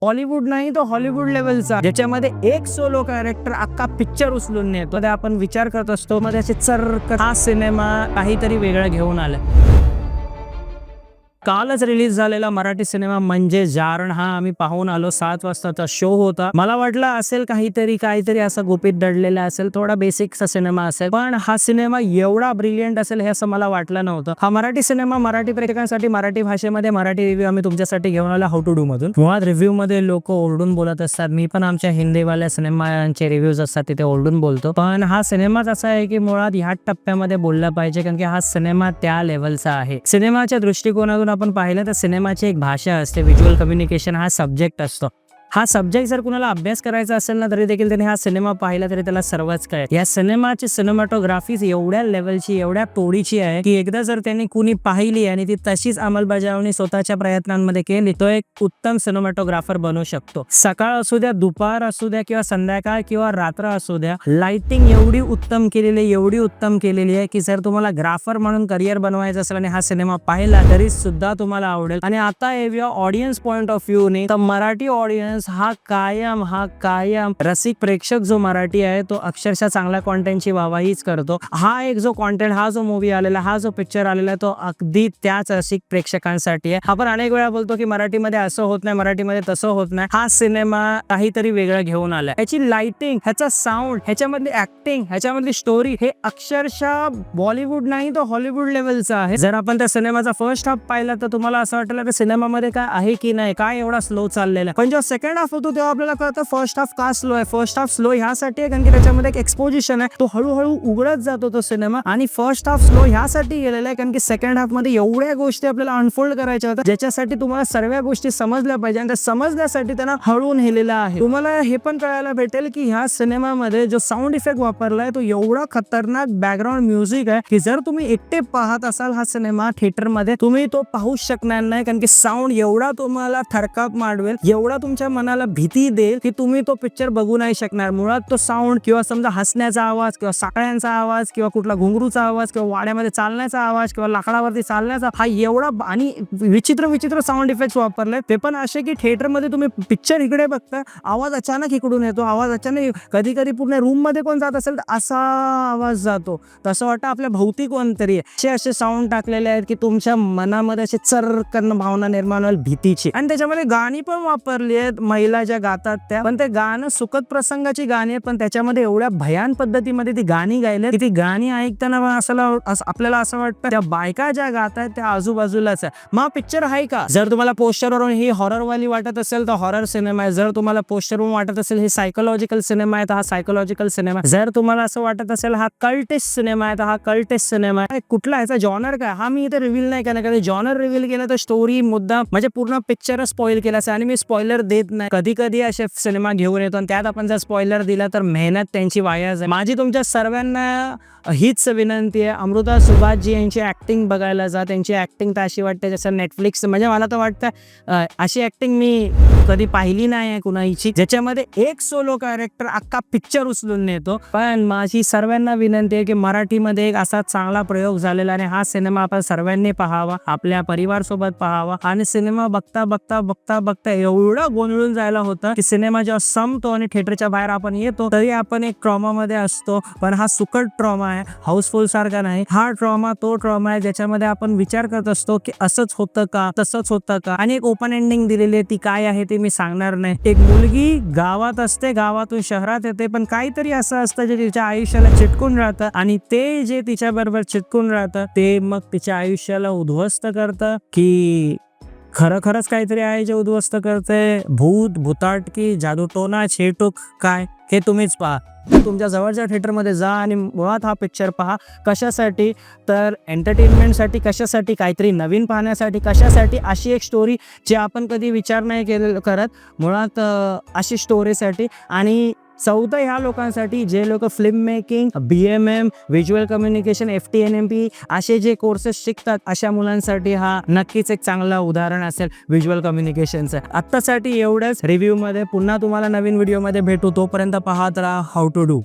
बॉलिवूड नाही तो हॉलिवूड लेवलचा, ज्याच्यामध्ये एक सोलो कॅरेक्टर अख्खा पिक्चर उचलून नेतो. आपण विचार करत असतो मध्ये असे चर्क हा सिनेमा काहीतरी वेगळं घेऊन आलाय. कालच रिलीज झालेला मराठी सिनेमा म्हणजे जारण हा आम्ही पाहून आलो. 7 वाजताचा शो होता. मला वाटलं असेल काहीतरी असं गुपित दडलेला असेल, थोडा बेसिकचा सिनेमा असेल, पण हा सिनेमा एवढा ब्रिलियंट असेल हे असं मला वाटलं नव्हतं. हा मराठी सिनेमा मराठी प्रेक्षकांसाठी मराठी भाषेमध्ये मराठी रिव्ह्यू आम्ही तुमच्यासाठी घेऊन आलो हाऊ टू डू मधून. मुळात रिव्ह्यू मध्ये लोक ओरडून बोलत असतात. मी पण आमच्या हिंदीवाल्या सिनेमांचे रिव्ह्यूज असतात तिथे ओरडून बोलतो, पण हा सिनेमाच असा आहे की मुळात ह्या टप्प्यामध्ये बोललं पाहिजे, कारण की हा सिनेमा त्या लेवलचा आहे. सिनेमाच्या दृष्टिकोनातून आपण पाहिलं तर सिनेमाची एक भाषा असते, व्हिज्युअल कम्युनिकेशन हा सब्जेक्ट असतो. हा सब्जेक्ट जर कुणाला अभ्यास करायचा असेल ना तरी देखील त्याने हा सिनेमा पाहिला तरी त्याला सर्वच काय. या सिनेमाची सिनेमॅटोग्राफी एवढ्या लेवलची एवढ्या तोडीची आहे की एकदा जर त्यांनी कुणी पाहिली आणि ती तशीच अंमलबजावणी स्वतःच्या प्रयत्नांमध्ये केली तो एक उत्तम सिनेमॅटोग्राफर बनू शकतो. सकाळ असू द्या, दुपार असू द्या किंवा संध्याकाळ किंवा रात्र असू द्या, लाइटिंग एवढी उत्तम केलेली आहे की जर तुम्हाला ग्राफर म्हणून करिअर बनवायचं असेल आणि हा सिनेमा पाहिला तरी सुद्धा तुम्हाला आवडेल. आणि आता येऊया ऑडियन्स पॉइंट ऑफ व्ह्यू ने, तर मराठी ऑडियन्स हा कायम रसिक प्रेक्षक जो मराठी आहे तो अक्षरशः चांगल्या कॉन्टेंटची वाहवाहीच करतो. हा एक जो कॉन्टेंट, हा जो मूवी आलेला, हा जो पिक्चर आलेला तो अगदी त्याच रसिक प्रेक्षकांसाठी आहे. आपण अनेक वेळा बोलतो की मराठीमध्ये असं होत नाही, मराठीमध्ये तसं होत नाही. हा सिनेमा काहीतरी वेगळं घेऊन आलाय. ह्याची लाइटिंग, ह्याचा साऊंड, ह्याच्यामधली ऍक्टिंग, ह्याच्यामधली स्टोरी हे अक्षरशः बॉलिवूड नाही तो हॉलिवूड लेवलचा आहे. जर आपण त्या सिनेमाचा फर्स्ट हाफ पाहिला तर तुम्हाला असं वाटलं की सिनेमामध्ये काय आहे की नाही, काय एवढा स्लो चाललेला, पण जेव्हा सेकंड हाफ होतो तेव्हा आपल्याला कळतं फर्स्ट हाफ का स्लो आहे. फर्स्ट हाफ स्लो ह्यासाठी आहे कारण की त्याच्यामध्ये एक एक्सपोजिशन आहे, तो हळूहळू उघडत जातो तो सिनेमा. आणि फर्स्ट हाफ स्लो ह्यासाठी गेलेला आहे कारण की सेकंड हाफ मध्ये एवढ्या गोष्टी आपल्याला अनफोल्ड करायच्या होत्या ज्याच्यासाठी तुम्हाला सर्व गोष्टी समजल्या पाहिजे, आणि त्या समजण्यासाठी त्यांना हळू नेलेला आहे. तुम्हाला हे पण कळायला भेटेल की ह्या सिनेमामध्ये जो साऊंड इफेक्ट वापरलाय तो एवढा खतरनाक बॅकग्राऊंड म्युझिक आहे की जर तुम्ही एकटे पाहत असाल हा सिनेमा थिएटर मध्ये तुम्ही तो पाहू शकणार नाही, कारण की साऊंड एवढा तुम्हाला थरकाप मारवेल, एवढा तुमच्या मनाला भीती देईल की तुम्ही तो पिक्चर बघू नाही शकणार. मुळात तो साऊंड किंवा समजा हसण्याचा आवाज किंवा साकळ्यांचा आवाज किंवा कुठला घुंगरूचा आवाज किंवा वाड्यामध्ये चालण्याचा आवाज किंवा लाकडावरती चालण्याचा, हा एवढा आणि विचित्र साऊंड इफेक्ट्स वापरले, ते पण असे की थिएटर मध्ये तुम्ही पिक्चर इकडे बघता, आवाज अचानक इकडून येतो, आवाज अचानक कधी पूर्ण रूम मध्ये कोण जात असेल तर असा आवाज जातो, तसं वाटतं आपल्या भोवती कोणतरी. असे साऊंड टाकलेले आहेत की तुमच्या मनामध्ये असे चरकन भावना निर्माण होईल भीतीची. आणि त्याच्यामध्ये गाणी पण वापरली आहेत, महिला ज्या गातात त्या, पण ते गाणं सुखद प्रसंगाची गाणी आहेत, पण त्याच्यामध्ये एवढ्या भयान पद्धतीमध्ये ती गाणी गायले की ती गाणी ऐकताना आपल्याला असं वाटतं त्या बायका ज्या गातात त्या आजूबाजूलाच आहे. मग पिक्चर आहे का? जर तुम्हाला पोस्टरवरून ही हॉरर वाली वाटत असेल तर हॉरर सिनेमा आहे. जर तुम्हाला पोस्टरवरून वाटत असेल हे सायकोलॉजिकल सिनेमा आहे तर हा सायकोलॉजिकल सिनेमा. जर तुम्हाला असं वाटत असेल हा कल्टिस्ट सिनेमा आहे तर हा कल्टिस्ट सिनेमा आहे. कुठला ह्याचा जॉनर काय हा मी इथे रिव्हील नाही करणार, कारण जॉनर रिव्हील केलं तर स्टोरी मुद्दा म्हणजे पूर्ण पिक्चर स्पॉइल केला आणि मी स्पॉइलर देत नाही. कधी असे सिनेमा घेऊन येतो आणि त्यात आपण जर स्पॉइलर दिला तर मेहनत त्यांची वाया जाईल. माझी तुमच्या सर्वांना हीच विनंती आहे, अमृता सुभाषजी यांची ऍक्टिंग बघायला जा. त्यांची ऍक्टिंग तर अशी वाटते जसं नेटफ्लिक्स, म्हणजे मला तर वाटतं अशी ऍक्टिंग मी कधी पाहिली नाही आहे कुणाची, ज्याच्यामध्ये एक सोलो कॅरेक्टर अख्खा पिक्चर उचलून नेतो. पण माझी सर्वांना विनंती आहे की मराठीमध्ये एक असा चांगला प्रयोग झालेला आणि हा सिनेमा आपण सर्वांनी पाहावा, आपल्या परिवार सोबत पाहावा. आणि सिनेमा बघता एवढं गोंधळून जायला होतं की सिनेमा जेव्हा संपतो आणि थिएटरच्या बाहेर आपण येतो तरी आपण एक ट्रॉमा मध्ये असतो. पण हा सुखद ट्रॉमा आहे, हाऊसफुल सारखा नाही. हा ट्रॉमा तो ट्रॉमा आहे ज्याच्यामध्ये आपण विचार करत असतो की असंच होतं का, तसंच होतं का. आणि एक ओपन एंडिंग दिलेली आहे, ती काय आहे ते मी सांगणार नाही. एक मुलगी गावात असते, गावातून शहरात येते, पण काहीतरी असं असतं जे तिच्या आयुष्याला चिटकून राहतं आणि ते जे तिच्या बरोबर चिटकून राहतं ते मग तिच्या आयुष्याला उद्ध्वस्त करतं की खरंच काहीतरी आहे जे उद्ध्वस्त करते. भूताटकी, जादूटोना, छेटूक काय हे तुम्हीच पहा. तुमच्या जवळच्या थिएटरमध्ये जा आणि मुळात हा पिक्चर पहा. कशासाठी तर एंटरटेनमेंटसाठी, कशासाठी काहीतरी नवीन पाहण्यासाठी, कशासाठी अशी एक स्टोरी जे आपण कधी विचार नाही करत, मुळात अशी स्टोरीसाठी. आणि चौथं ह्या लोकांसाठी जे लोक film making, BMM, visual communication, FTNMP असे जे कोर्सेस शिकतात अशा मुलांसाठी हा नक्कीच एक चांगलं उदाहरण असेल व्हिज्युअल कम्युनिकेशनचं. आत्तासाठी एवढंच. रिव्ह्यू मध्ये पुन्हा तुम्हाला नवीन व्हिडिओ मध्ये भेटू, तोपर्यंत पाहत राहा हाऊ टू डू.